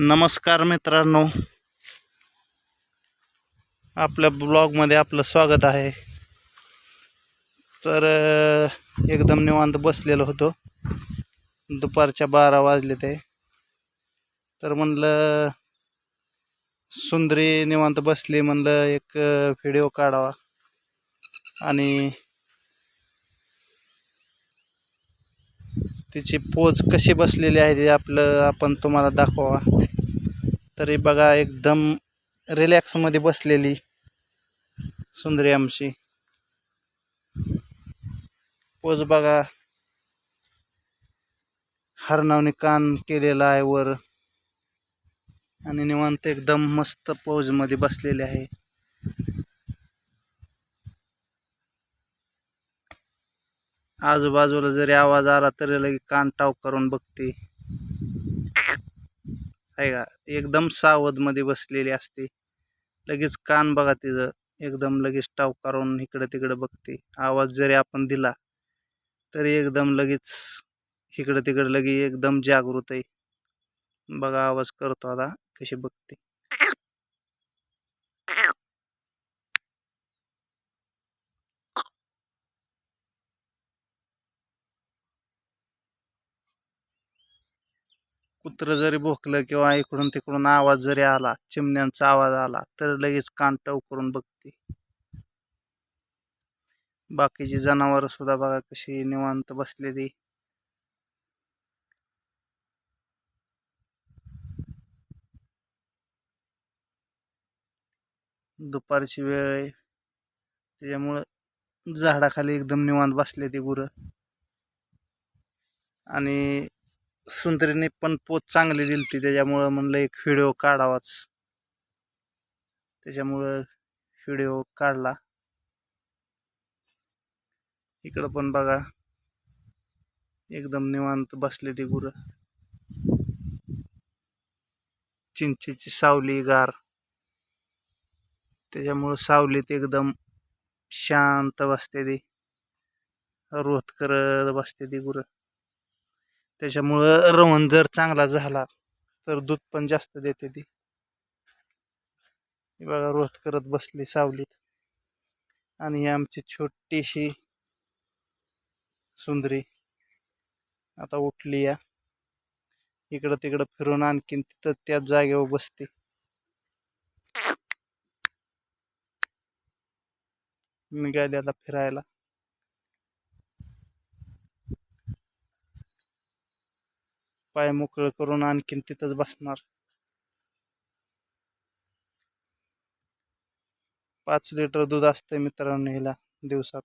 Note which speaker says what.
Speaker 1: नमस्कार मित्रांनो, आपल्या ब्लॉगमध्ये आपलं स्वागत आहे. तर एकदम निवांत बसलेलो होतो. दुपारच्या 12 वाजले ते. तर म्हणलं सुंदरी निवांत बसली, म्हणलं एक व्हिडिओ काढावा आणि तिची पोज कशी बसलेली आहे ते आपण तुम्हाला दाखवा. तरी बघा, एकदम रिलॅक्स मध्ये बसलेली सुंदरी आमची. पोज बघा, हरणावणी कान केलेला आहे वर आणि निवांत एकदम मस्त पोज मध्ये बसलेली आहे. आजूबाजूला जरी आवाज आला तरी लगे कान टाव करून बघते आहे का. एकदम सावध मध्ये बसलेली असते. लगेच कान बघा तिचं, एकदम लगेच टाव करून इकडे तिकडे बघते. आवाज जरी आपण दिला तरी एकदम लगेच इकडे तिकडे लगे एकदम जागृत आहे. बघा आवाज करतो आता कशी बघते. कुत्र जरी भोकलं किंवा इकडून तिकडून आवाज जरी आला, चिमण्यांचा आवाज आला, तर लगेच कान टाव करून बघते. बाकीची जनावर सुद्धा बघा कशी निवांत बसलेली. दुपारची वेळ आहे त्याच्यामुळं झाडाखाली एकदम निवांत बसले ती गुरं. आणि सुंदरीने पण पोच चांगली दिलती, त्याच्यामुळं म्हणलं एक व्हिडिओ काढावाच. त्याच्यामुळं व्हिडिओ काढला. इकडं पण बघा एकदम निवांत बसले ती गुरं. चिंचेची सावली गार, त्याच्यामुळं सावलीत एकदम शांत बसते ती, रोत करत बसते ती गुरं. त्याच्यामुळं रवण जर चांगला झाला तर दूध पण जास्त देते ती. बघा रोत करत बसली सावलीत. आणि ही आमची छोटीशी सुंदरी आता उठली या. इकडं तिकडं फिरून आणखीन तिथं त्याच जागेवर बसते. निघाली आता फिरायला. पाय मोकळं करून आणखीन तिथंच बसणार. 5 लिटर दूध असते मित्रांनो हिला दिवसात.